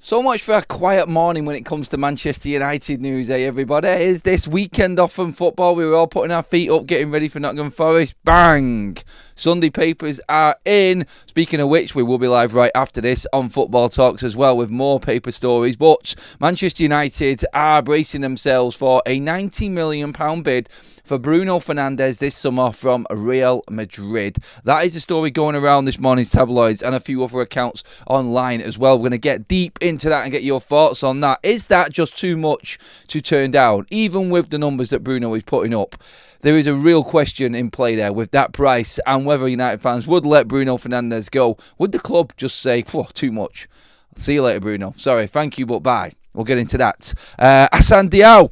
So much for a quiet morning when it comes to Manchester United news, everybody? Is this weekend off from football? We were all putting our feet up, getting ready for Nottingham Forest. Bang! Sunday papers are in. Speaking of which, we will be live right after this on Football Talks as well with more paper stories. But Manchester United are bracing themselves for a £90 million bid for Bruno Fernandez this summer from Real Madrid. That is the story going around this morning's tabloids and a few other accounts online as well. We're going to get deep into that and get your thoughts on that. Is that just too much to turn down, even with the numbers that Bruno is putting up? There is a real question in play there with that price and whether United fans would let Bruno Fernandez go. Would the club just say, too much? See you later, Bruno. Sorry, thank you, but bye. We'll get into that. Assane Diao.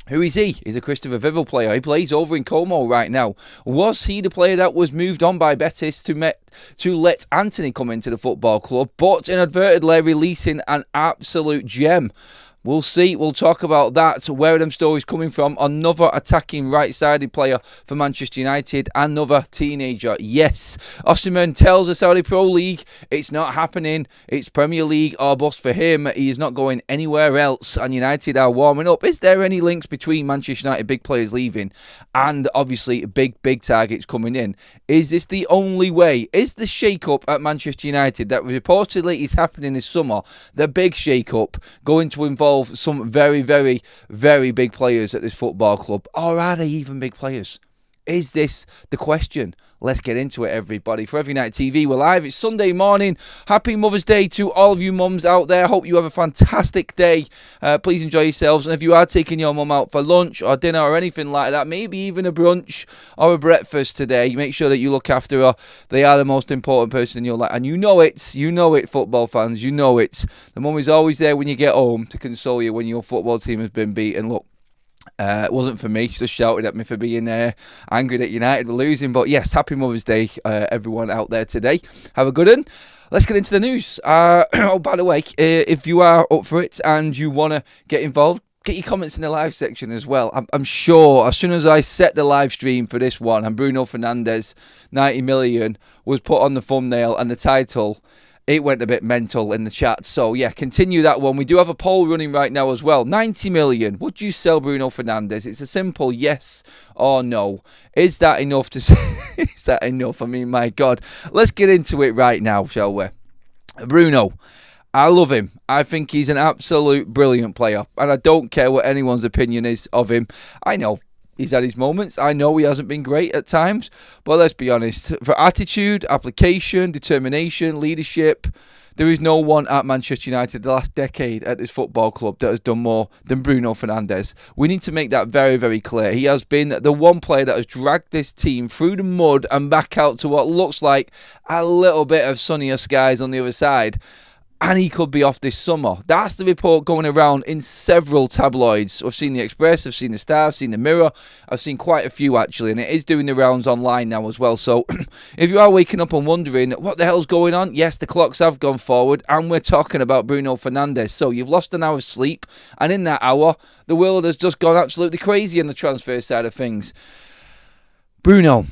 Who is he? He's a Christopher Vivell player. He plays over in Como right now. Was he the player that was moved on by Betis to let Anthony come into the football club, but inadvertently releasing an absolute gem? We'll see. We'll talk about that. Where are them stories coming from? Another attacking right-sided player for Manchester United. Another teenager. Yes. Assane tells the Saudi Pro League it's not happening. It's Premier League or bust for him. He is not going anywhere else. And United are warming up. Is there any links between Manchester United big players leaving and obviously big targets coming in? Is this the only way? Is the shake-up at Manchester United that reportedly is happening this summer, the big shake-up, going to involve some very, very, very big players at this football club? Or are they even big players? Is this the question? Let's get into it, everybody. For Every Night TV, we're live. It's Sunday morning. Happy Mother's Day to all of you mums out there. Hope you have a fantastic day. Please enjoy yourselves. And if you are taking your mum out for lunch or dinner or anything like that, maybe even a brunch or a breakfast today, make sure that you look after her. They are the most important person in your life. And you know it. You know it, football fans. You know it. The mum is always there when you get home to console you when your football team has been beaten. Look. It wasn't for me. She just shouted at me for being angry that United were losing. But yes, happy Mother's Day, everyone out there today. Have a good one. Let's get into the news. Oh, by the way, if you are up for it and you want to get involved, get your comments in the live section as well. I'm sure as soon as I set the live stream for this one and Bruno Fernandez 90 million was put on the thumbnail and the title, it went a bit mental in the chat. So, yeah, continue that one. We do have a poll running right now as well. 90 million. Would you sell Bruno Fernandez? It's a simple yes or no. Is that enough to say? Is that enough? I mean, my God. Let's get into it right now, shall we? Bruno. I love him. I think he's an absolute brilliant player. And I don't care what anyone's opinion is of him. I know he's had his moments. I know he hasn't been great at times. But let's be honest. For attitude, application, determination, leadership, there is no one at Manchester United the last decade at this football club that has done more than Bruno Fernandes. We need to make that very, very clear. He has been the one player that has dragged this team through the mud and back out to what looks like a little bit of sunnier skies on the other side. And he could be off this summer. That's the report going around in several tabloids. I've seen the Express, I've seen the Star, I've seen the Mirror. I've seen quite a few actually, and it is doing the rounds online now as well. So if you are waking up and wondering what the hell's going on, yes, the clocks have gone forward, and we're talking about Bruno Fernandes. So you've lost an hour's sleep, and in that hour, the world has just gone absolutely crazy on the transfer side of things. Bruno.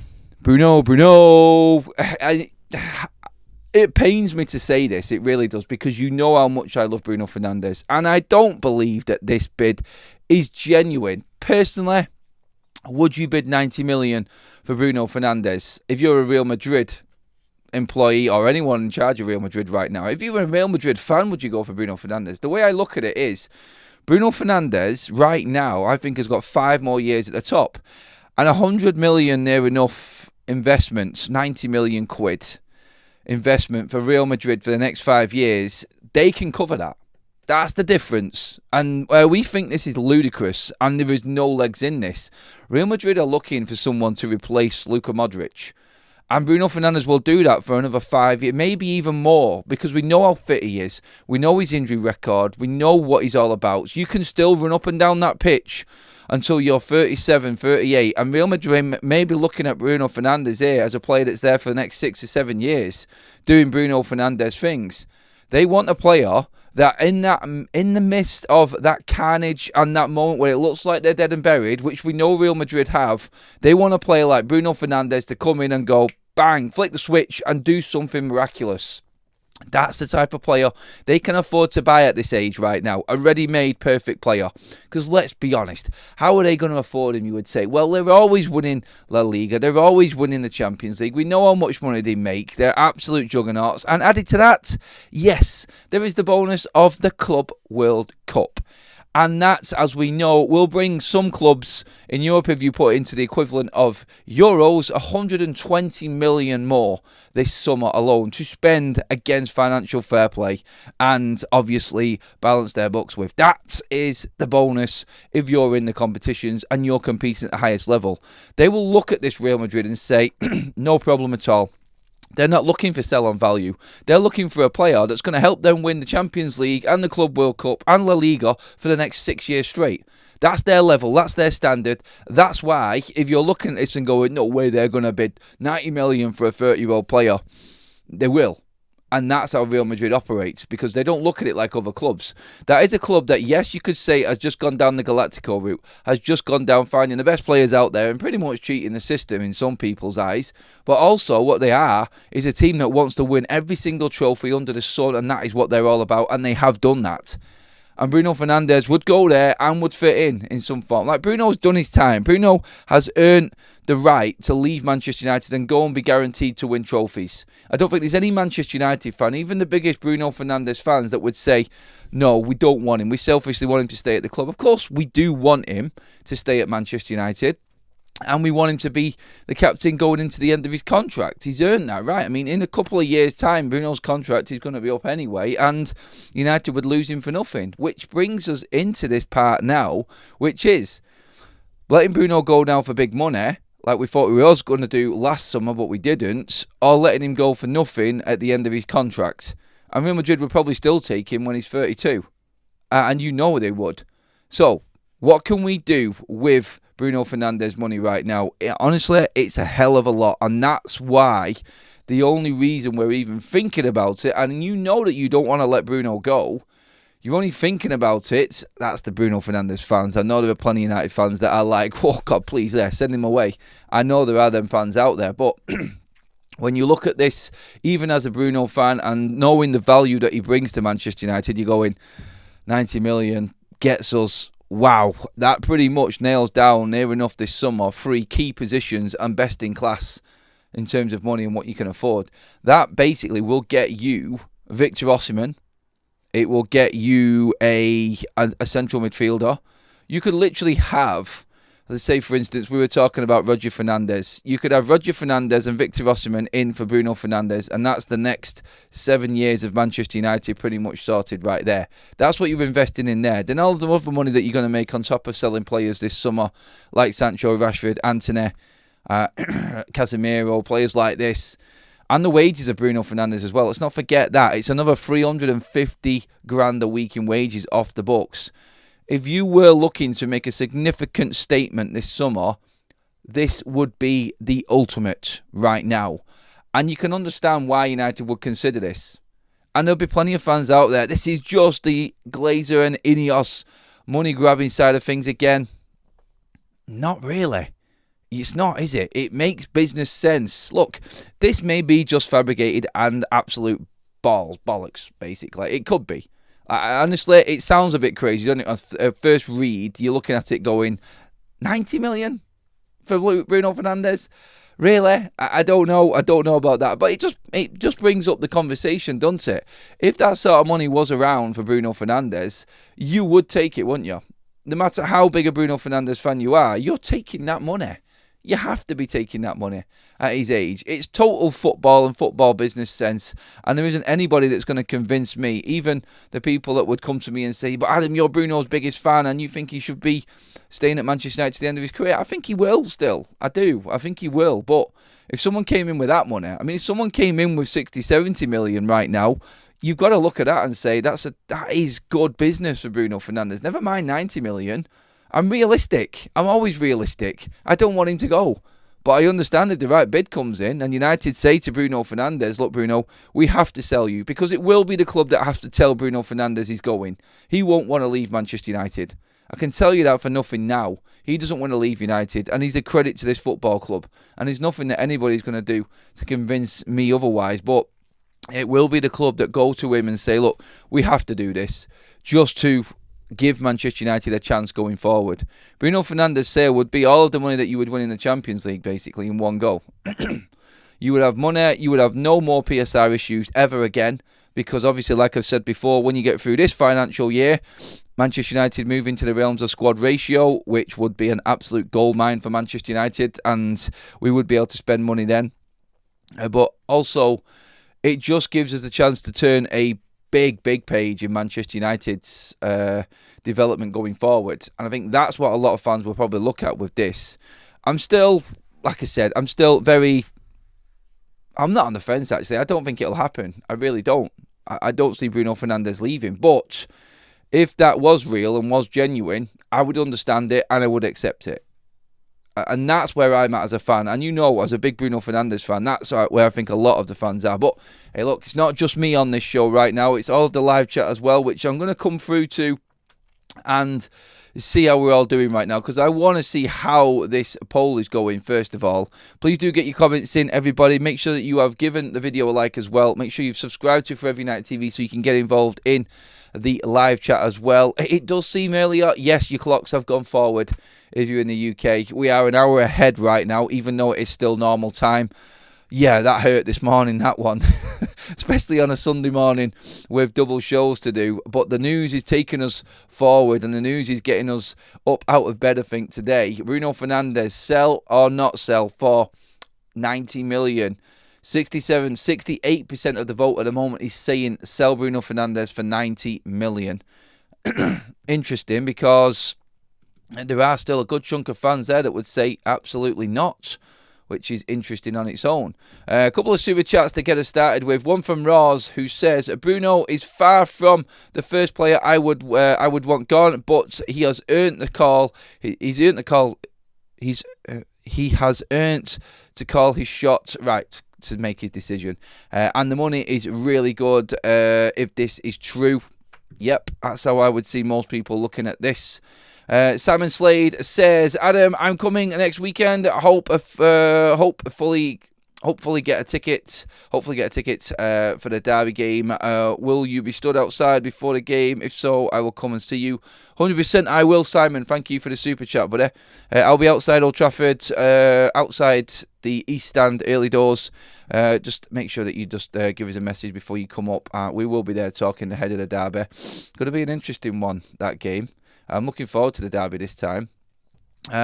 It pains me to say this, it really does, because you know how much I love Bruno Fernandes, and I don't believe that this bid is genuine. Personally, would you bid 90 million for Bruno Fernandes if you're a Real Madrid employee or anyone in charge of Real Madrid right now? If you were a Real Madrid fan, would you go for Bruno Fernandes? The way I look at it is, Bruno Fernandes right now, I think, has got 5 more years at the top, and 100 million near enough investments, 90 million quid. Investment for Real Madrid for the next 5 years, they can cover that. That's the difference. And we think this is ludicrous and there is no legs in this. Real Madrid are looking for someone to replace Luka Modric. And Bruno Fernandes will do that for another 5 years, maybe even more, because we know how fit he is. We know his injury record. We know what he's all about. So you can still run up and down that pitch until you're 37, 38. And Real Madrid may be looking at Bruno Fernandes here as a player that's there for the next 6 or 7 years doing Bruno Fernandes things. They want a player that in the midst of that carnage and that moment where it looks like they're dead and buried, which we know Real Madrid have, they want a player like Bruno Fernandes to come in and go, bang, flick the switch and do something miraculous. That's the type of player they can afford to buy at this age right now. A ready-made perfect player. Because let's be honest, how are they going to afford him, you would say? Well, they're always winning La Liga. They're always winning the Champions League. We know how much money they make. They're absolute juggernauts. And added to that, yes, there is the bonus of the Club World Cup. And that, as we know, will bring some clubs in Europe, if you put it into the equivalent of euros, 120 million more this summer alone to spend against financial fair play and obviously balance their books with. That is the bonus if you're in the competitions and you're competing at the highest level. They will look at this Real Madrid and say, no problem at all. They're not looking for sell-on value. They're looking for a player that's going to help them win the Champions League and the Club World Cup and La Liga for the next 6 years straight. That's their level. That's their standard. That's why, if you're looking at this and going, no way they're going to bid 90 million for a 30-year-old player, they will. And that's how Real Madrid operates, because they don't look at it like other clubs. That is a club that, yes, you could say has just gone down the Galactico route, has just gone down finding the best players out there and pretty much cheating the system in some people's eyes. But also what they are is a team that wants to win every single trophy under the sun, and that is what they're all about, and they have done that. And Bruno Fernandez would go there and would fit in some form. Like, Bruno's done his time. Bruno has earned the right to leave Manchester United and go and be guaranteed to win trophies. I don't think there's any Manchester United fan, even the biggest Bruno Fernandez fans, that would say, no, we don't want him. We selfishly want him to stay at the club. Of course, we do want him to stay at Manchester United. And we want him to be the captain going into the end of his contract. He's earned that, right? I mean, in a couple of years' time, Bruno's contract is going to be up anyway, and United would lose him for nothing. Which brings us into this part now, which is letting Bruno go now for big money, like we thought we was going to do last summer, but we didn't, or letting him go for nothing at the end of his contract. And Real Madrid would probably still take him when he's 32. And you know they would. So, what can we do with Bruno Fernandes money right now? Honestly, it's a hell of a lot, and that's why the only reason we're even thinking about it, and you know that you don't want to let Bruno go, you're only thinking about it, that's the Bruno Fernandes fans. I know there are plenty of United fans that are like, oh God, please, send him away. I know there are them fans out there, but when you look at this, even as a Bruno fan and knowing the value that he brings to Manchester United, you're going, 90 million gets us. Wow, that pretty much nails down near enough this summer 3 key positions and best in class in terms of money and what you can afford. That basically will get you Victor Osimhen. It will get you a central midfielder. You could literally have, let's say for instance, we were talking about Roger Fernandez. You could have Roger Fernandez and Victor Osimhen in for Bruno Fernandes, and that's the next 7 years of Manchester United pretty much sorted right there. That's what you're investing in there. Then all the other money that you're going to make on top of selling players this summer, like Sancho, Rashford, Antony, Casemiro, players like this, and the wages of Bruno Fernandes as well. Let's not forget that. It's another 350 grand a week in wages off the books. If you were looking to make a significant statement this summer, this would be the ultimate right now. And you can understand why United would consider this. And there'll be plenty of fans out there. This is just the Glazer and Ineos money-grabbing side of things again. Not really. It's not, is it? It makes business sense. Look, this may be just fabricated and absolute bollocks, basically. It could be. Honestly, it sounds a bit crazy, doesn't it? On first read, you're looking at it going, 90 million for Bruno Fernandes? Really? I don't know. I don't know about that. But it just brings up the conversation, doesn't it? If that sort of money was around for Bruno Fernandes, you would take it, wouldn't you? No matter how big a Bruno Fernandes fan you are, you're taking that money. You have to be taking that money at his age. It's total football and football business sense. And there isn't anybody that's going to convince me, even the people that would come to me and say, but Adam, you're Bruno's biggest fan and you think he should be staying at Manchester United to the end of his career. I think he will still. I do. I think he will. But if someone came in with that money, I mean, if someone came in with 60, 70 million right now, you've got to look at that and say, that is good business for Bruno Fernandes. Never mind 90 million. I'm realistic. I'm always realistic. I don't want him to go. But I understand if the right bid comes in and United say to Bruno Fernandes, look, Bruno, we have to sell you. Because it will be the club that has to tell Bruno Fernandes he's going. He won't want to leave Manchester United. I can tell you that for nothing now. He doesn't want to leave United. And he's a credit to this football club. And there's nothing that anybody's going to do to convince me otherwise. But it will be the club that go to him and say, look, we have to do this just to give Manchester United a chance going forward. Bruno Fernandez' sale would be all of the money that you would win in the Champions League, basically, in one go. You would have money, you would have no more PSR issues ever again, because obviously, like I've said before, when you get through this financial year, Manchester United move into the realms of squad ratio, which would be an absolute goldmine for Manchester United, and we would be able to spend money then. But also, it just gives us a chance to turn a big page in Manchester United's development going forward. And I think that's what a lot of fans will probably look at with this. I'm still, like I said, I'm not on the fence, actually. I don't think it'll happen. I really don't. I don't see Bruno Fernandes leaving. But if that was real and was genuine, I would understand it and I would accept it. And that's where I'm at as a fan. And as a big Bruno Fernandes fan, that's where I think a lot of the fans are. But, hey, look, it's not just me on this show right now. It's all the live chat as well, which I'm going to come through to and see how we're all doing right now, because I want to see how this poll is going. First of all, please do get your comments in, everybody. Make sure that you have given the video a like as well. Make sure you've subscribed to Forever United TV so you can get involved in the live chat as well. It does seem earlier. Yes, your clocks have gone forward if you're in the UK. We are an hour ahead right now, even though it is still normal time. Yeah, that hurt this morning, that one. Especially on a Sunday morning with double shows to do. But the news is taking us forward, and the news is getting us up out of bed, I think, today. Bruno Fernandes, sell or not sell for 90 million. 68% of the vote at the moment is saying sell Bruno Fernandes for 90 million. Interesting, because there are still a good chunk of fans there that would say absolutely not, which is interesting on its own. A couple of super chats to get us started with. One from Roz, who says Bruno is far from the first player I would want gone, but he has earned the call. He's earned the call. He has earned to call his shot right to make his decision, and the money is really good. If this is true, yep, that's how I would see most people looking at this. Simon Slade says, Adam, I'm coming next weekend. Hopefully get a ticket. Hopefully get a ticket for the Derby game. Will you be stood outside before the game? If so, I will come and see you. 100% I will, Simon. Thank you for the super chat, buddy. I'll be outside Old Trafford, outside the East Stand, early doors. Just make sure that you just give us a message before you come up. We will be there talking ahead of the Derby. Going to be an interesting one, that game. I'm looking forward to the Derby this time.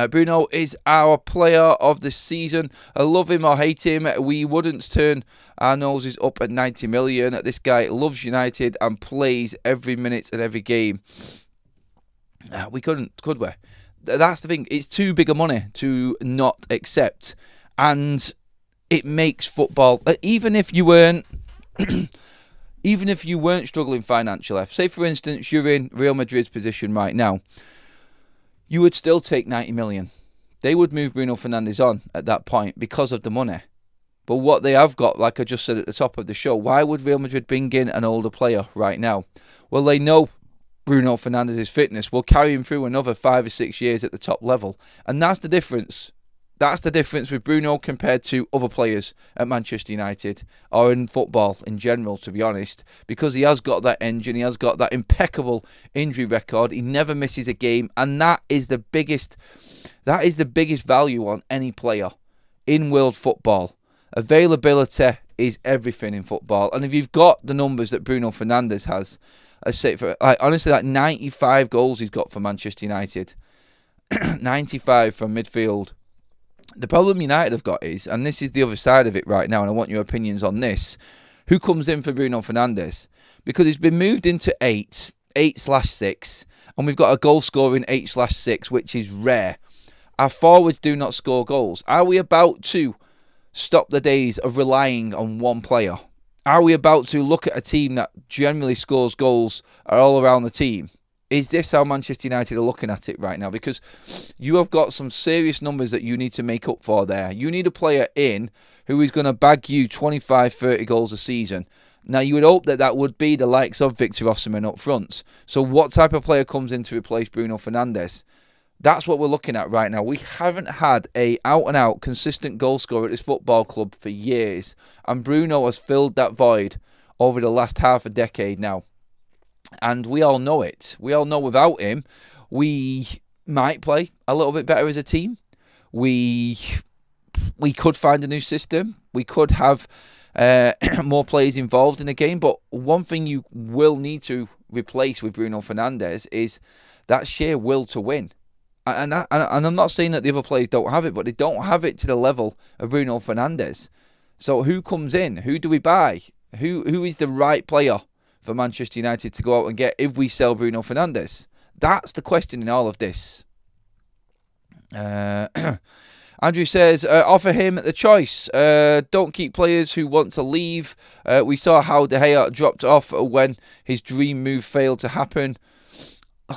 Bruno is our player of the season. I love him or hate him, we wouldn't turn our noses up at 90 million. This guy loves United and plays every minute and every game. We couldn't, could we? That's the thing. It's too big a money to not accept. And it makes football, even if you weren't struggling financially, say for instance you're in Real Madrid's position right now, you would still take 90 million. They would move Bruno Fernandes on at that point because of the money. But what they have got, like I just said at the top of the show, why would Real Madrid bring in an older player right now? Well, they know Bruno Fernandes' fitness will carry him through another 5 or 6 years at the top level. And that's the difference. That's the difference with Bruno compared to other players at Manchester United or in football in general, to be honest, because he has got that engine, he has got that impeccable injury record, he never misses a game, and that is the biggest value on any player in world football. Availability is everything in football, and if you've got the numbers that Bruno Fernandes has, I say for honestly, 95 goals he's got for Manchester United, 95 from midfield. The problem United have got is, and this is the other side of it right now, and I want your opinions on this, who comes in for Bruno Fernandes? Because he's been moved into 8/6, and we've got a goal scoring 8/6, which is rare. Our forwards do not score goals. Are we about to stop the days of relying on one player? Are we about to look at a team that generally scores goals all around the team? Is this how Manchester United are looking at it right now? Because you have got some serious numbers that you need to make up for there. You need a player in who is going to bag you 25, 30 goals a season. Now, you would hope that that would be the likes of Victor Osimhen up front. So what type of player comes in to replace Bruno Fernandes? That's what we're looking at right now. We haven't had a out-and-out consistent goal scorer at this football club for years. And Bruno has filled that void over the last half a decade now. And we all know it. We all know without him, we might play a little bit better as a team. We could find a new system. We could have more players involved in the game. But one thing you will need to replace with Bruno Fernandes is that sheer will to win. And I'm not saying that the other players don't have it, but they don't have it to the level of Bruno Fernandes. So who comes in? Who do we buy? Who is the right player for Manchester United to go out and get if we sell Bruno Fernandes? That's the question in all of this. Andrew says, offer him the choice. Don't keep players who want to leave. We saw how De Gea dropped off when his dream move failed to happen.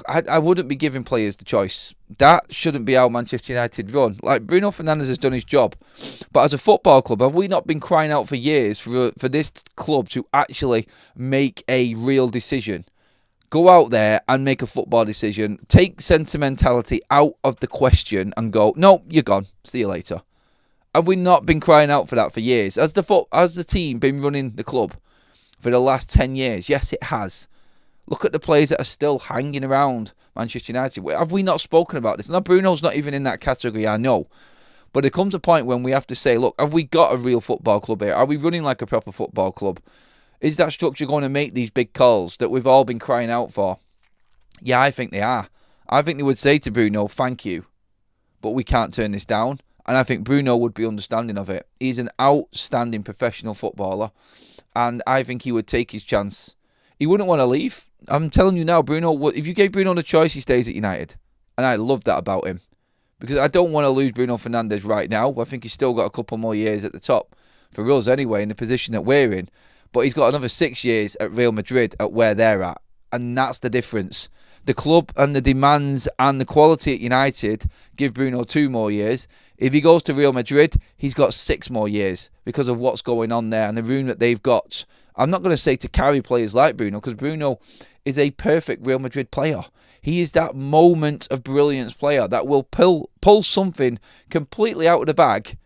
I wouldn't be giving players the choice. That shouldn't be how Manchester United run. Like, Bruno Fernandes has done his job. But as a football club, have we not been crying out for years for this club to actually make a real decision? Go out there and make a football decision. Take sentimentality out of the question and go, no, you're gone. See you later. Have we not been crying out for that for years? Has the team been running the club for the last 10 years? Yes, it has. Look at the players that are still hanging around Manchester United. Have we not spoken about this? Now, Bruno's not even in that category, I know. But there comes a point when we have to say, look, have we got a real football club here? Are we running like a proper football club? Is that structure going to make these big calls that we've all been crying out for? Yeah, I think they are. I think they would say to Bruno, thank you, but we can't turn this down. And I think Bruno would be understanding of it. He's an outstanding professional footballer, and I think he would take his chance. He wouldn't want to leave. I'm telling you now, Bruno, if you gave Bruno the choice, he stays at United. And I love that about him. Because I don't want to lose Bruno Fernandes right now. I think he's still got a couple more years at the top. For us anyway, in the position that we're in. But he's got another 6 years at Real Madrid at where they're at. And that's the difference. The club and the demands and the quality at United give Bruno 2 more years. If he goes to Real Madrid, he's got 6 more years because of what's going on there and the room that they've got. I'm not going to say to carry players like Bruno, because Bruno is a perfect Real Madrid player. He is that moment of brilliance player that will pull something completely out of the bag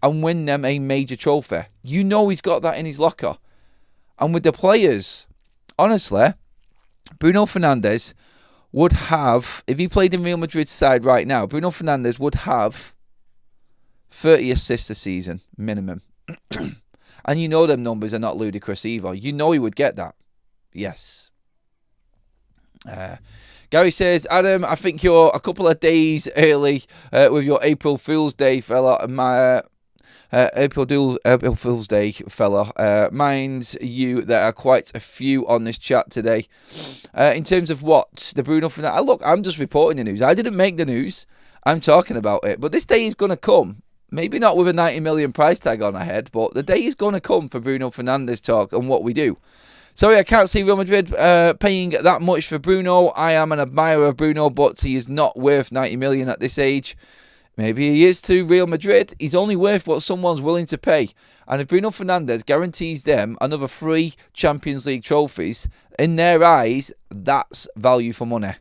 and win them a major trophy. You know he's got that in his locker. And with the players, honestly, Bruno Fernandes would have, if he played in Real Madrid's side right now, Bruno Fernandes would have 30 assists a season, minimum. And you know them numbers are not ludicrous either. You know he would get that. Yes. Gary says, Adam, I think you're a couple of days early with your April Fool's Day, fella. My April Fool's Day, fella. Mind you, there are quite a few on this chat today. In terms of what? The Bruno Fernandes. Look, I'm just reporting the news. I didn't make the news. I'm talking about it. But this day is going to come. Maybe not with a 90 million price tag on ahead, but the day is going to come for Bruno Fernandes talk and what we do. Sorry, I can't see Real Madrid paying that much for Bruno. I am an admirer of Bruno, but he is not worth 90 million at this age. Maybe he is to Real Madrid. He's only worth what someone's willing to pay. And if Bruno Fernandes guarantees them another 3 Champions League trophies, in their eyes, that's value for money.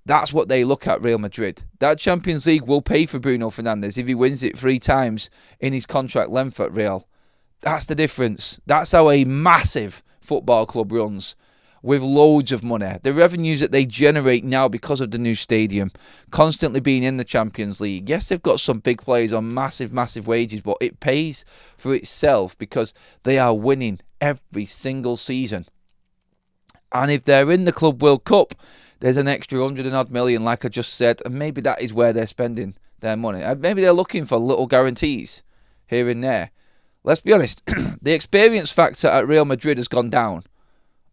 That's what they look at, Real Madrid. That Champions League will pay for Bruno Fernandes if he wins it 3 times in his contract length at Real. That's the difference. That's how a massive football club runs, with loads of money. The revenues that they generate now because of the new stadium, constantly being in the Champions League. Yes, they've got some big players on massive, massive wages, but it pays for itself because they are winning every single season. And if they're in the Club World Cup, there's an extra 100 million, like I just said, and maybe that is where they're spending their money. Maybe they're looking for little guarantees here and there. Let's be honest, the experience factor at Real Madrid has gone down.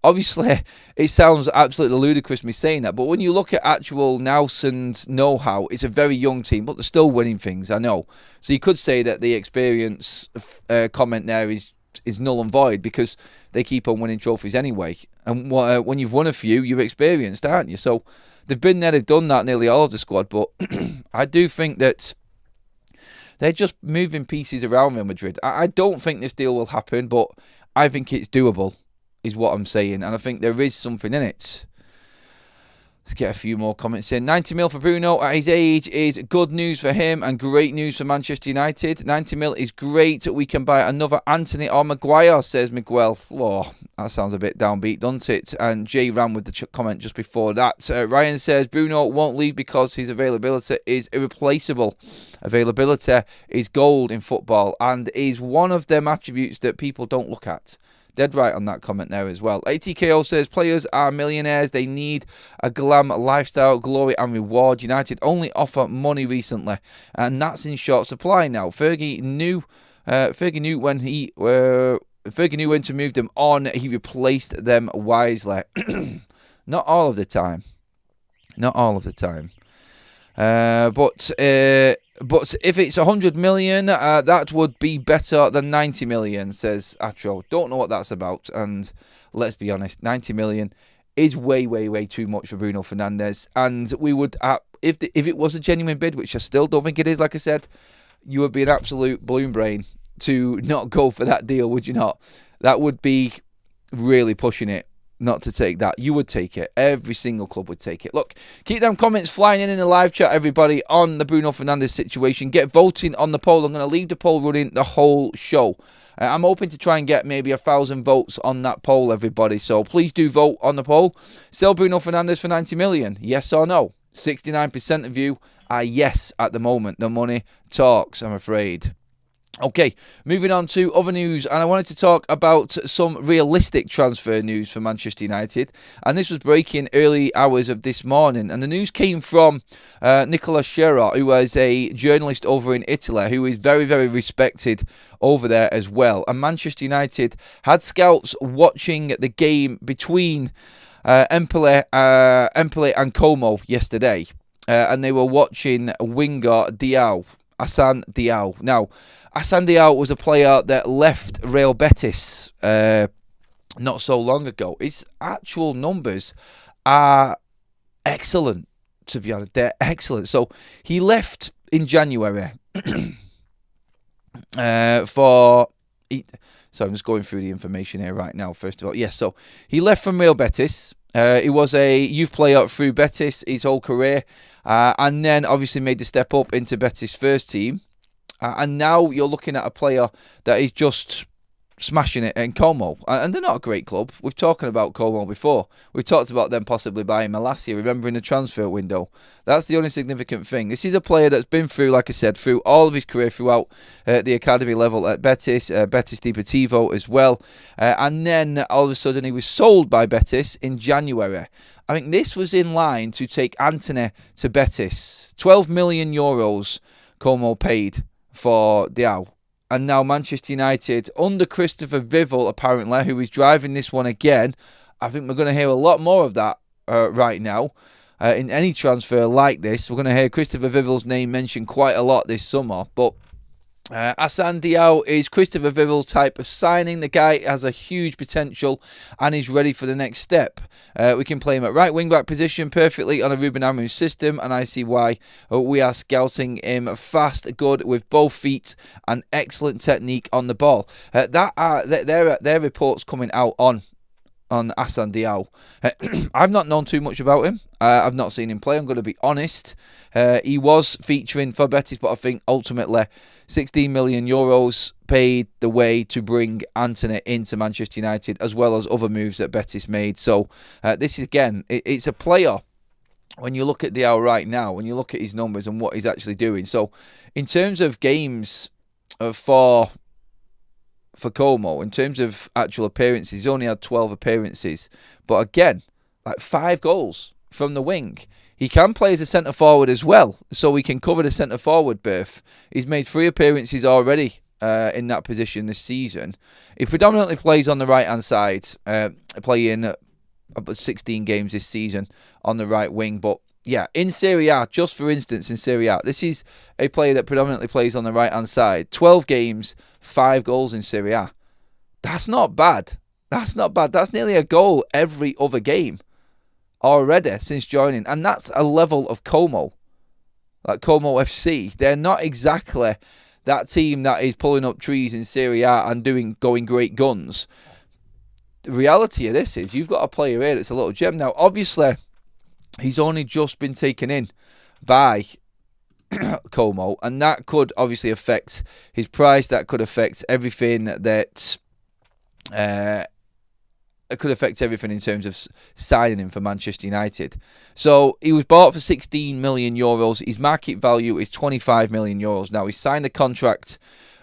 Obviously, it sounds absolutely ludicrous me saying that, but when you look at actual nous and know-how, it's a very young team, but they're still winning things, I know. So you could say that the experience comment there is null and void because they keep on winning trophies anyway. And when you've won a few, you've experienced, aren't you? So they've been there, they've done that, nearly all of the squad. But I do think that they're just moving pieces around Real Madrid. I don't think this deal will happen, but I think it's doable, is what I'm saying. And I think there is something in it. get a few more comments in. 90 mil for Bruno at his age is good news for him and great news for Manchester United. 90 mil is great. We can buy another Anthony or Maguire, says Miguel. Oh, that sounds a bit downbeat, doesn't it? And Jay ran with the comment just before that. Ryan says Bruno won't leave because his availability is irreplaceable. Availability is gold in football and is one of them attributes that people don't look at. Dead right on that comment there as well. ATKO says players are millionaires. They need a glam lifestyle, glory and reward. United only offer money recently, and that's in short supply now. Fergie knew when to move them on. He replaced them wisely. Not all of the time. Not all of the time. But if it's 100 million, that would be better than 90 million, says Atro. Don't know what that's about. And let's be honest, 90 million is way, way, way too much for Bruno Fernandez. And we would, if it was a genuine bid, which I still don't think it is, like I said, you would be an absolute balloon brain to not go for that deal, would you not? That would be really pushing it. Not to take that. You would take it. Every single club would take it. Look, keep them comments flying in the live chat, everybody, on the Bruno Fernandes situation. Get voting on the poll. I'm going to leave the poll running the whole show. I'm hoping to try and get maybe 1,000 votes on that poll, everybody. So please do vote on the poll. Sell Bruno Fernandes for 90 million. Yes or no? 69% of you are yes at the moment. The money talks, I'm afraid. Okay, moving on to other news, and I wanted to talk about some realistic transfer news for Manchester United, and this was breaking early hours of this morning, and the news came from Nicola Scherer, who is a journalist over in Italy, who is very, very respected over there as well, and Manchester United had scouts watching the game between Empoli and Como yesterday, and they were watching winger Diao, Assane Diao. Now, Assane Diao was a player that left Real Betis not so long ago. His actual numbers are excellent, to be honest. They're excellent. So he left in January So I'm just going through the information here right now, first of all. Yes, so he left from Real Betis. He was a youth player through Betis his whole career. And then obviously made the step up into Betis' first team. And now you're looking at a player that is just smashing it in Como. And they're not a great club. We've talked about Como before. We've talked about them possibly buying him last year, remembering the transfer window. That's the only significant thing. This is a player that's been through, like I said, through all of his career throughout the academy level at Betis, Betis Deportivo as well. And then all of a sudden he was sold by Betis in January. I think this was in line to take Antony to Betis. 12 million euros Como paid for Diao. And now Manchester United, under Christopher Vival, apparently, who is driving this one again. I think we're going to hear a lot more of that right now. In any transfer like this, we're going to hear Christopher Vival's name mentioned quite a lot this summer. But Assane Diao is Christopher Vival's type of signing. The guy has a huge potential and he's ready for the next step. We can play him at right wing back position perfectly on a Ruben Amorim system, and I see why we are scouting him. Fast, good with both feet and excellent technique on the ball. Their reports coming out on Assane Diao. I've not known too much about him. I've not seen him play, I'm going to be honest. He was featuring for Betis, but I think ultimately 16 million euros paid the way to bring Antony into Manchester United, as well as other moves that Betis made. So this is, again, it's a player, when you look at Diao right now, when you look at his numbers and what he's actually doing. So in terms of games for Como, in terms of actual appearances, he's only had 12 appearances. But again, like 5 goals from the wing. He can play as a centre-forward as well, so he can cover the centre-forward berth. He's made 3 appearances already in that position this season. He predominantly plays on the right-hand side, playing about 16 games this season on the right wing. But yeah, in Serie A, just for instance, in Serie A, this is a player that predominantly plays on the right-hand side. 12 games, 5 goals in Serie A. That's not bad. That's not bad. That's nearly a goal every other game already since joining. And that's a level of Como, like Como FC. They're not exactly that team that is pulling up trees in Serie A and going great guns. The reality of this is you've got a player here that's a little gem. Now, obviously, he's only just been taken in by Como, and that could obviously affect his price. That could affect everything that it could affect everything in terms of signing him for Manchester United. So he was bought for 16 million euros. His market value is 25 million euros. Now, he signed a contract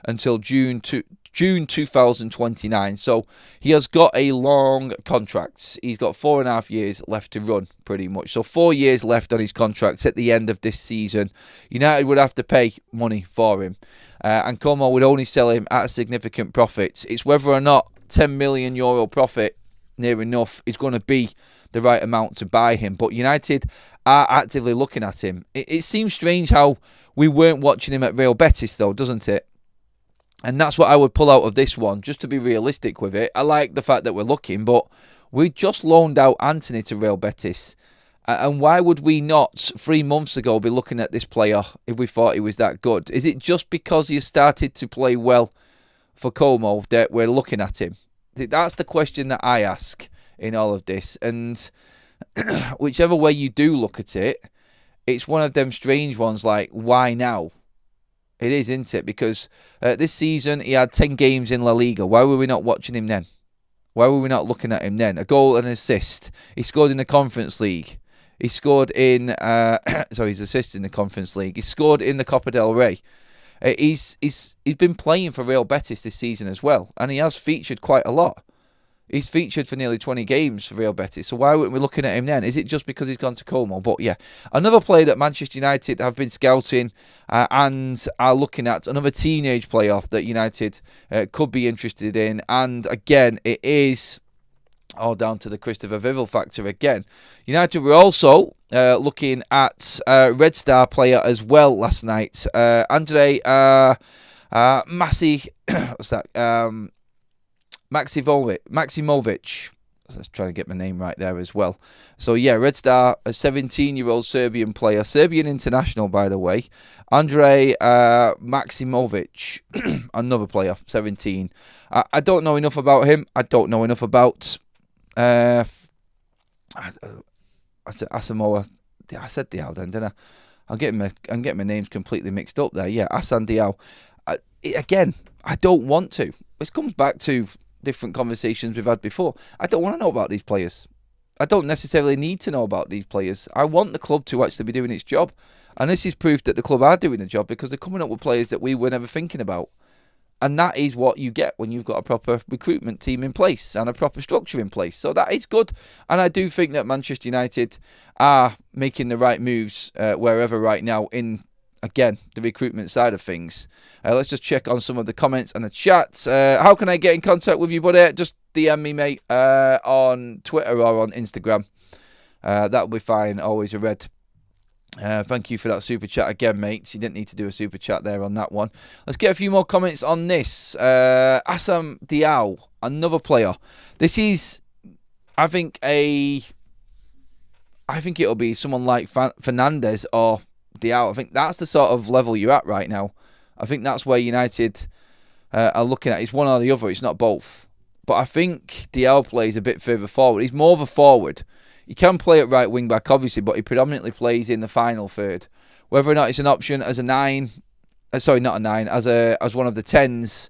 until June 2029. So he has got a long contract. He's got 4.5 years left to run, pretty much. So 4 years left on his contract at the end of this season. United would have to pay money for him. And Como would only sell him at a significant profit. It's whether or not 10 million euro profit, near enough, is going to be the right amount to buy him. But United are actively looking at him. It seems strange how we weren't watching him at Real Betis, though, doesn't it? And that's what I would pull out of this one, just to be realistic with it. I like the fact that we're looking, but we just loaned out Anthony to Real Betis. And why would we not, 3 months ago, be looking at this player if we thought he was that good? Is it just because he started to play well for Como that we're looking at him? That's the question that I ask in all of this. And whichever way you do look at it, it's one of them strange ones like, why now? It is, isn't it? Because this season he had 10 games in La Liga. Why were we not watching him then? Why were we not looking at him then? A goal and an assist. He scored in the Conference League. He scored in... his assist in the Conference League. He scored in the Copa del Rey. He's been playing for Real Betis this season as well, and he has featured quite a lot. He's featured for nearly 20 games for Real Betis, so why weren't we looking at him then? Is it just because he's gone to Como? But yeah, another player that Manchester United have been scouting and are looking at, another teenage player that United could be interested in, and again, it is all down to the Christopher Vivel factor again. United were also looking at Red Star player as well last night. Andrei Maximovic. Let's try to get my name right there as well. So yeah, Red Star, a 17-year-old Serbian player, Serbian international by the way. Andrei Maximovic, another player, 17. I don't know enough about him. I don't know enough about Asamoah. I said Diao then, didn't I? I'm getting my names completely mixed up there. Yeah, Assane Diao. Again, I don't want to. This comes back to different conversations we've had before. I don't want to know about these players. I don't necessarily need to know about these players. I want the club to actually be doing its job. And this is proof that the club are doing the job because they're coming up with players that we were never thinking about. And that is what you get when you've got a proper recruitment team in place and a proper structure in place. So that is good. And I do think that Manchester United are making the right moves wherever right now in, again, the recruitment side of things. Let's just check on some of the comments and the chats. How can I get in contact with you, buddy? Just DM me, mate, on Twitter or on Instagram. That'll be fine. Always a red. Thank you for that super chat again, mates. You didn't need to do a super chat there on that one. Let's get a few more comments on this. Assane Diao, another player. This is, I think it'll be someone like Fernandez or Diao. I think that's the sort of level you're at right now. I think that's where United are looking at. It's one or the other. It's not both. But I think Diao plays a bit further forward. He's more of a forward. He can play at right wing back, obviously, but he predominantly plays in the final third. Whether or not it's an option as a 9, sorry, not a 9, as one of the 10s,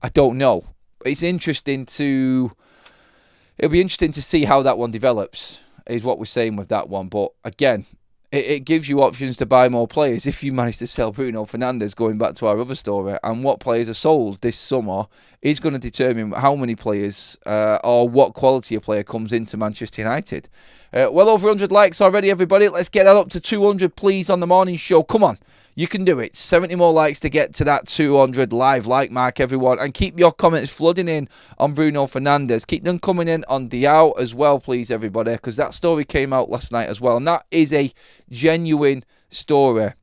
I don't know. It'll be interesting to see how that one develops, is what we're saying with that one. But again, it gives you options to buy more players if you manage to sell Bruno Fernandez, going back to our other story. And what players are sold this summer is going to determine how many players or what quality a player comes into Manchester United. Well over 100 likes already, everybody. Let's get that up to 200, please, on the morning show. Come on. You can do it. 70 more likes to get to that 200 live like mark, everyone. And keep your comments flooding in on Bruno Fernandez. Keep them coming in on Diao as well, please, everybody, because that story came out last night as well. And that is a genuine story.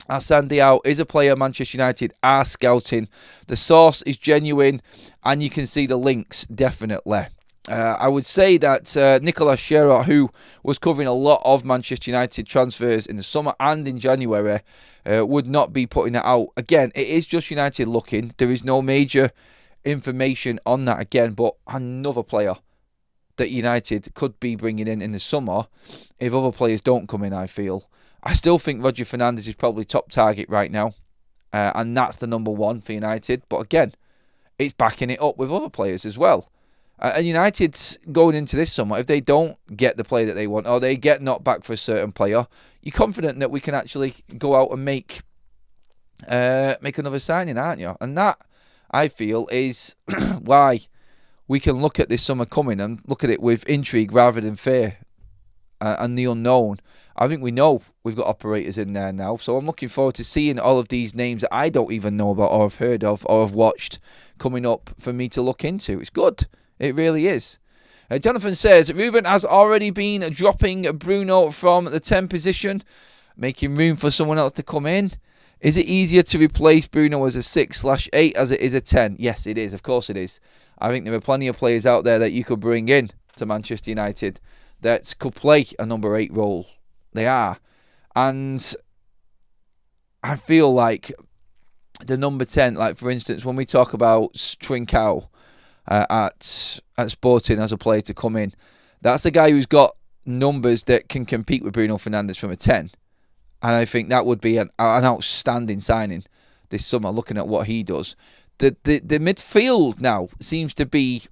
Assane Diao is a player Manchester United are scouting. The source is genuine, and you can see the links, definitely. I would say that Nicolas Scherer, who was covering a lot of Manchester United transfers in the summer and in January, would not be putting it out. Again, it is just United looking. There is no major information on that again, but another player that United could be bringing in the summer if other players don't come in, I feel. I still think Roger Fernandez is probably top target right now, and that's the number one for United. But again, it's backing it up with other players as well. And United's going into this summer, if they don't get the player that they want, or they get knocked back for a certain player, you're confident that we can actually go out and make another signing, aren't you? And that, I feel, is why we can look at this summer coming and look at it with intrigue rather than fear and the unknown. I think we know we've got operators in there now, so I'm looking forward to seeing all of these names that I don't even know about or have heard of or have watched coming up for me to look into. It's good. It really is. Jonathan says, Ruben has already been dropping Bruno from the 10 position, making room for someone else to come in. Is it easier to replace Bruno as a 6/8 as it is a 10? Yes, it is. Of course it is. I think there are plenty of players out there that you could bring in to Manchester United that could play a number 8 role. They are. And I feel like the number 10, like for instance, when we talk about Trincao at Sporting as a player to come in, that's a guy who's got numbers that can compete with Bruno Fernandes from a 10. And I think that would be an outstanding signing this summer, looking at what he does. The midfield now seems to be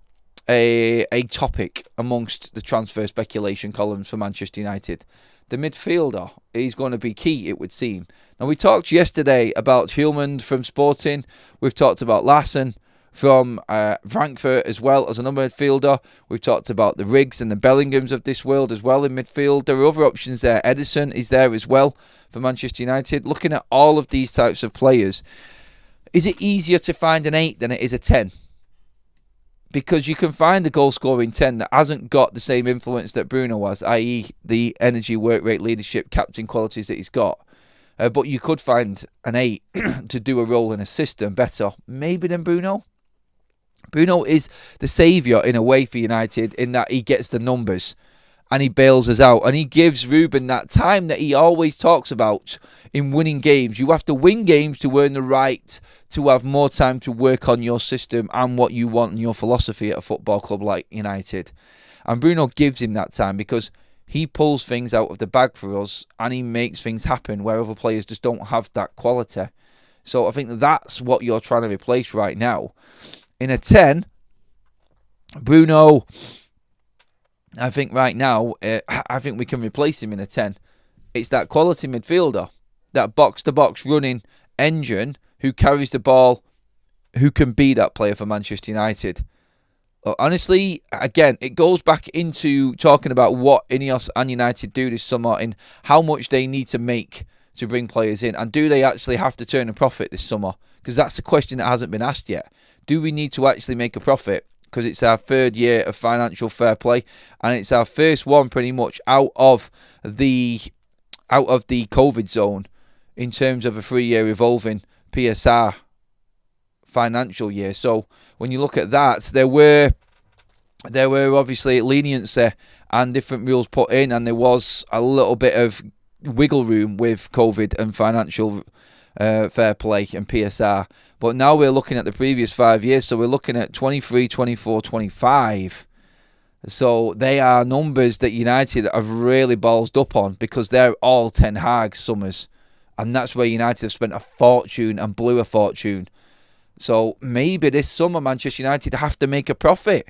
a topic amongst the transfer speculation columns for Manchester United. The midfielder is going to be key, it would seem. Now, we talked yesterday about Hjulmand from Sporting. We've talked about Larsson from Frankfurt as well as another midfielder. We've talked about the Riggs and the Bellinghams of this world as well in midfield. There are other options there. Edison is there as well for Manchester United. Looking at all of these types of players, is it easier to find an 8 than it is a 10? Because you can find a goal-scoring 10 that hasn't got the same influence that Bruno has, i.e. the energy, work rate, leadership, captain qualities that he's got. But you could find an 8 to do a role in a system better, maybe than Bruno. Bruno is the saviour in a way for United in that he gets the numbers and he bails us out. And he gives Ruben that time that he always talks about in winning games. You have to win games to earn the right to have more time to work on your system and what you want and your philosophy at a football club like United. And Bruno gives him that time because he pulls things out of the bag for us and he makes things happen where other players just don't have that quality. So I think that's what you're trying to replace right now. In a 10, Bruno, I think right now, I think we can replace him in a 10. It's that quality midfielder, that box-to-box running engine who carries the ball, who can be that player for Manchester United. Honestly, again, it goes back into talking about what Ineos and United do this summer and how much they need to make to bring players in. And do they actually have to turn a profit this summer? Because that's a question that hasn't been asked yet. Do we need to actually make a profit? Because it's our 3rd year of financial fair play, and it's our first one pretty much out of the COVID zone in terms of a 3-year evolving PSR financial year. So when you look at that, there were obviously leniency and different rules put in, and there was a little bit of wiggle room with COVID and financial fair play and PSR. But now we're looking at the previous 5 years, so we're looking at 23, 24, 25. So they are numbers that United have really ballsed up on because they're all Ten Hag summers. And that's where United have spent a fortune and blew a fortune. So maybe this summer Manchester United have to make a profit.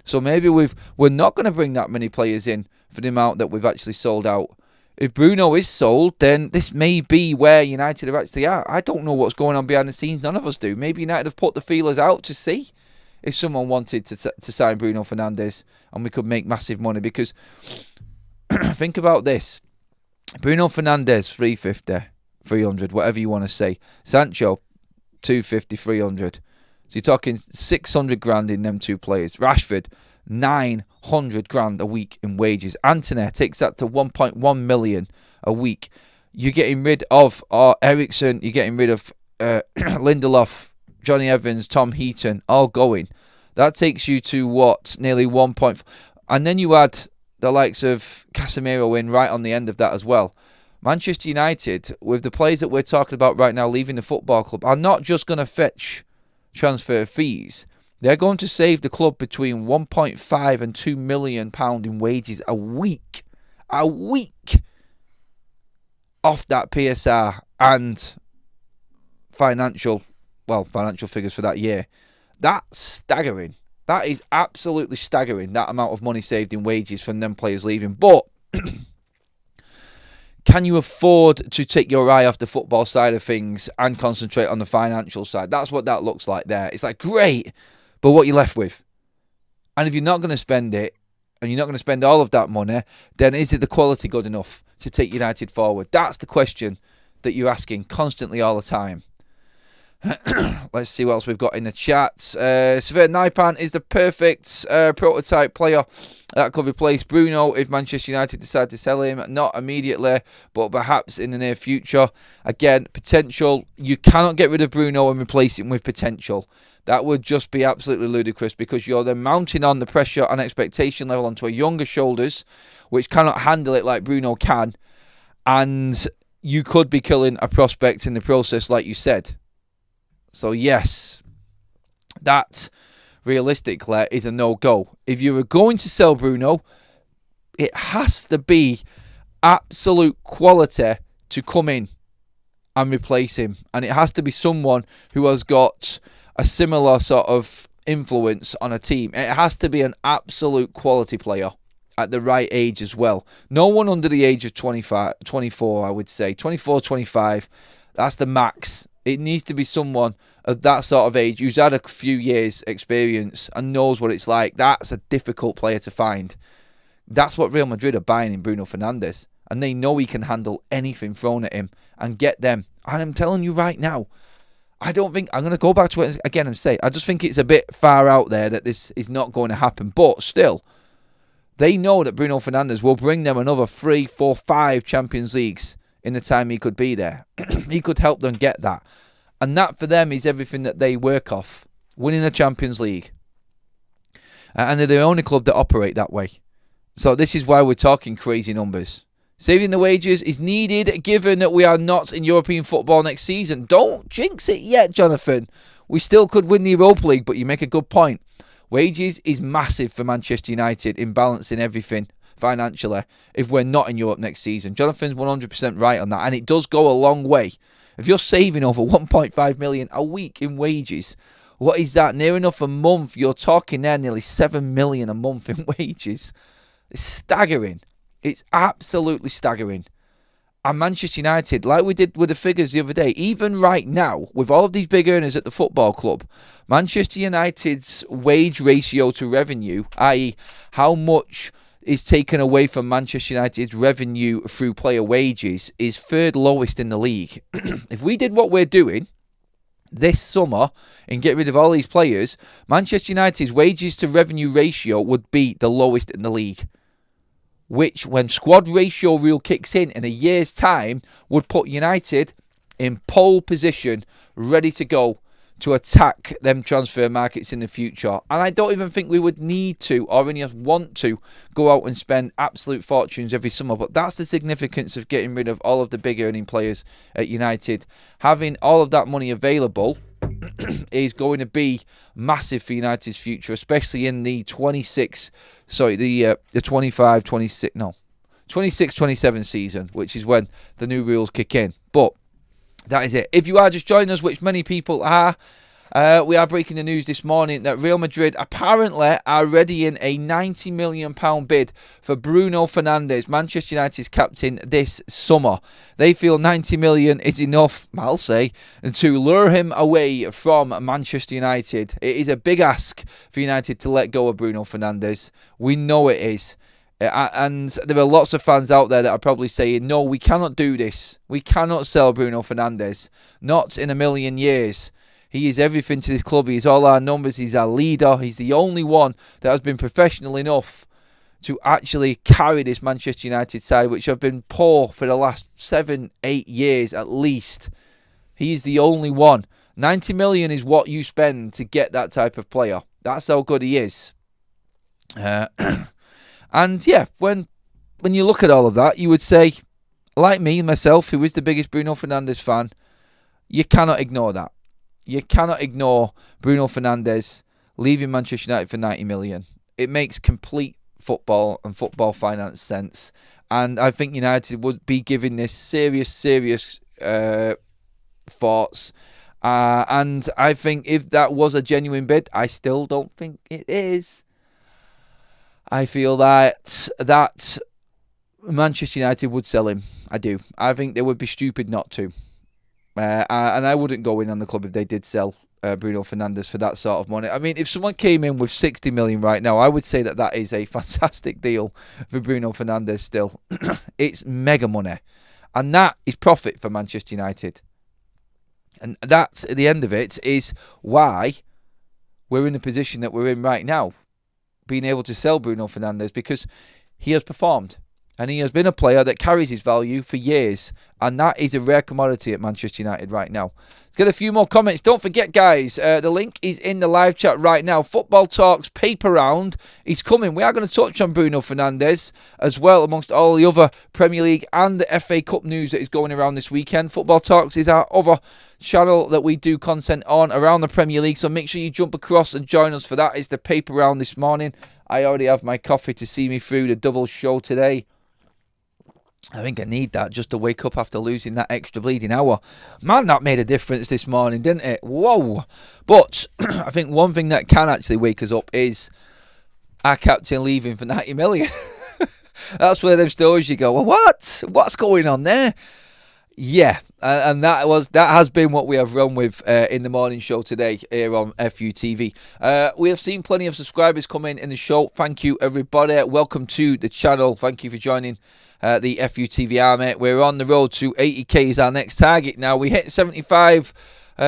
So maybe we're not going to bring that many players in for the amount that we've actually sold out. If Bruno is sold, then this may be where United are actually at. I don't know what's going on behind the scenes. None of us do. Maybe United have put the feelers out to see if someone wanted to sign Bruno Fernandes and we could make massive money. Because think about this. Bruno Fernandes, 350, 300, whatever you want to say. Sancho, 250, 300. So you're talking 600 grand in them two players. Rashford, 900 grand a week in wages. Antony takes that to 1.1 million a week. You're getting rid of Ericsson. You're getting rid of Lindelof, Johnny Evans, Tom Heaton, all going. That takes you to what? Nearly 1. And then you add the likes of Casemiro in right on the end of that as well. Manchester United, with the players that we're talking about right now leaving the football club, are not just going to fetch transfer fees. They're going to save the club between 1.5 and £2 million in wages a week. A week off that PSR and financial figures for that year. That's staggering. That is absolutely staggering, that amount of money saved in wages from them players leaving. But can you afford to take your eye off the football side of things and concentrate on the financial side? That's what that looks like there. It's like, great, but what are you left with? And if you're not going to spend it, and you're not going to spend all of that money, then is it the quality good enough to take United forward? That's the question that you're asking constantly all the time. Let's see what else we've got in the chat. Severe Naipan is the perfect prototype player that could replace Bruno if Manchester United decide to sell him. Not immediately, but perhaps in the near future. Again, potential. You cannot get rid of Bruno and replace him with potential. That would just be absolutely ludicrous, because you're then mounting on the pressure and expectation level onto a younger shoulders, which cannot handle it like Bruno can. And you could be killing a prospect in the process, like you said. So yes, that realistically is a no-go. If you were going to sell Bruno, it has to be absolute quality to come in and replace him. And it has to be someone who has got a similar sort of influence on a team. It has to be an absolute quality player at the right age as well. No one under the age of 24, I would say. 24, 25, that's the max. It needs to be someone of that sort of age who's had a few years experience and knows what it's like. That's a difficult player to find. That's what Real Madrid are buying in Bruno Fernandez. And they know he can handle anything thrown at him and get them. And I'm telling you right now, I don't think, I'm going to go back to it again and say, I just think it's a bit far out there that this is not going to happen. But still, they know that Bruno Fernandez will bring them another 3, 4, 5 Champions Leagues in the time he could be there. He could help them get that. And that for them is everything that they work off. Winning the Champions League. And they're the only club that operate that way. So this is why we're talking crazy numbers. Saving the wages is needed given that we are not in European football next season. Don't jinx it yet, Jonathan. We still could win the Europa League, but you make a good point. Wages is massive for Manchester United in balancing everything financially if we're not in Europe next season. Jonathan's 100% right on that, and it does go a long way. If you're saving over 1.5 million a week in wages, what is that? Near enough a month. You're talking there nearly 7 million a month in wages. It's staggering. It's absolutely staggering. And Manchester United, like we did with the figures the other day, even right now, with all of these big earners at the football club, Manchester United's wage ratio to revenue, i.e. how much is taken away from Manchester United's revenue through player wages, is third lowest in the league. If we did what we're doing this summer and get rid of all these players, Manchester United's wages to revenue ratio would be the lowest in the league. Which, when squad ratio rule kicks in a year's time, would put United in pole position, ready to go to attack them transfer markets in the future. And I don't even think we would need to, or any of us want to, go out and spend absolute fortunes every summer. But that's the significance of getting rid of all of the big earning players at United. Having all of that money available is going to be massive for United's future, especially in the 26-27 season, which is when the new rules kick in. But that is it. If you are just joining us, which many people are, we are breaking the news this morning that Real Madrid apparently are readying a £90 million bid for Bruno Fernandez, Manchester United's captain, this summer. They feel 90 million is enough, I'll say, to lure him away from Manchester United. It is a big ask for United to let go of Bruno Fernandez. We know it is. And there are lots of fans out there that are probably saying, no, we cannot do this. We cannot sell Bruno Fernandez. Not in a million years. He is everything to this club. He is all our numbers. He's our leader. He's the only one that has been professional enough to actually carry this Manchester United side, which have been poor for the last 7-8 years at least. He is the only one. 90 million is what you spend to get that type of player. That's how good he is. And yeah, when you look at all of that, you would say, like me, myself, who is the biggest Bruno Fernandes fan, you cannot ignore that. You cannot ignore Bruno Fernandes leaving Manchester United for 90 million. It makes complete football and football finance sense. And I think United would be giving this serious thoughts. And I think if that was a genuine bid, I still don't think it is. I feel that Manchester United would sell him. I do. I think they would be stupid not to. And I wouldn't go in on the club if they did sell Bruno Fernandes for that sort of money. I mean, if someone came in with 60 million right now, I would say that is a fantastic deal for Bruno Fernandes still. It's mega money. And that is profit for Manchester United. And that's, at the end of it, is why we're in the position that we're in right now. Being able to sell Bruno Fernandes, because he has performed. And he has been a player that carries his value for years. And that is a rare commodity at Manchester United right now. Let's get a few more comments. Don't forget, guys, the link is in the live chat right now. Football Talks paper round is coming. We are going to touch on Bruno Fernandes as well, amongst all the other Premier League and the FA Cup news that is going around this weekend. Football Talks is our other channel that we do content on around the Premier League. So make sure you jump across and join us for that. It's the paper round this morning. I already have my coffee to see me through the double show today. I think I need that just to wake up after losing that extra bleeding hour. Man, that made a difference this morning, didn't it? Whoa. But I think one thing that can actually wake us up is our captain leaving for 90 million. That's where them stories you go, well, what? What's going on there? Yeah, and that has been what we have run with in the morning show today here on FUTV. We have seen plenty of subscribers come in the show. Thank you, everybody. Welcome to the channel. Thank you for joining the FUTV army. We're on the road to 80k is our next target now. We hit 75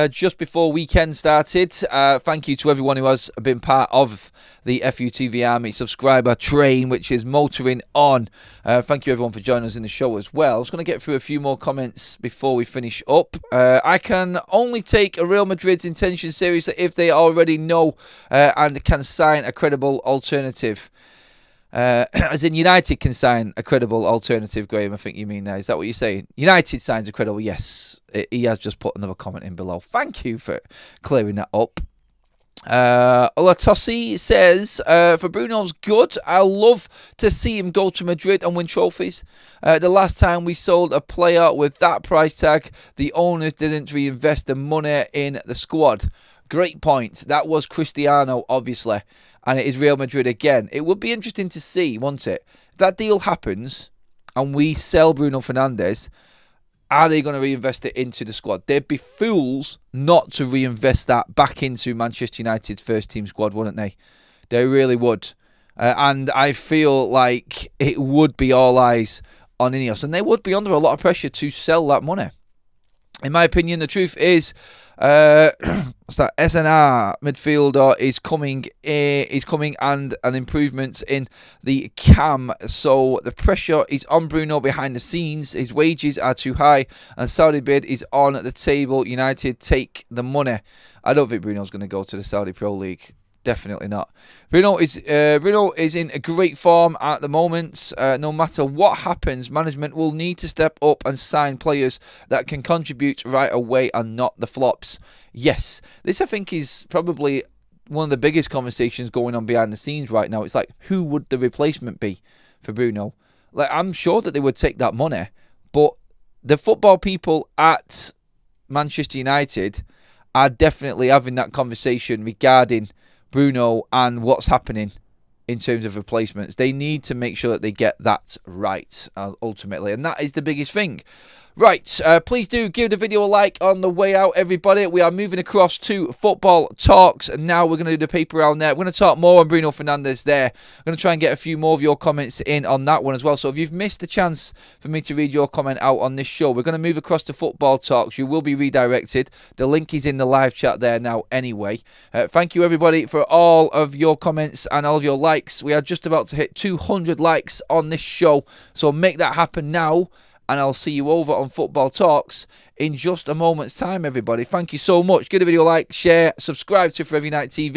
just before weekend started. Thank you to everyone who has been part of the FUTV Army subscriber train, which is motoring on. Thank you everyone for joining us in the show as well. I was going to get through a few more comments before we finish up. I can only take a Real Madrid's intention seriously if they already know and can sign a credible alternative. As in United can sign a credible alternative, Graham, I think you mean there. Is that what you're saying? United signs a credible, yes. He has just put another comment in below. Thank you for clearing that up. Olatossi says, for Bruno's good, I love to see him go to Madrid and win trophies. The last time we sold a player with that price tag, the owners didn't reinvest the money in the squad. Great point. That was Cristiano, obviously. And it is Real Madrid again. It would be interesting to see, won't it? If that deal happens and we sell Bruno Fernandes, are they going to reinvest it into the squad? They'd be fools not to reinvest that back into Manchester United's first team squad, wouldn't they? They really would. And I feel like it would be all eyes on Ineos. And they would be under a lot of pressure to sell that money. In my opinion, the truth is, what's that? SNR midfielder is coming and an improvement in the cam. So the pressure is on Bruno behind the scenes. His wages are too high and Saudi bid is on the table. United take the money. I don't think Bruno's going to go to the Saudi Pro League. Definitely not. Bruno is in a great form at the moment. No matter what happens, management will need to step up and sign players that can contribute right away and not the flops. Yes, this I think is probably one of the biggest conversations going on behind the scenes right now. It's like, who would the replacement be for Bruno? Like, I'm sure that they would take that money, but the football people at Manchester United are definitely having that conversation regarding Bruno and what's happening in terms of replacements. They need to make sure that they get that right, ultimately. And that is the biggest thing. Right, please do give the video a like on the way out, everybody. We are moving across to Football Talks, and now we're going to do the paper round there. We're going to talk more on Bruno Fernandes there. I'm going to try and get a few more of your comments in on that one as well. So if you've missed a chance for me to read your comment out on this show, we're going to move across to Football Talks. You will be redirected. The link is in the live chat there now anyway. Thank you, everybody, for all of your comments and all of your likes. We are just about to hit 200 likes on this show, so make that happen now. And I'll see you over on Football Talks in just a moment's time, everybody. Thank you so much. Give the video a like, share, subscribe to Forever United TV.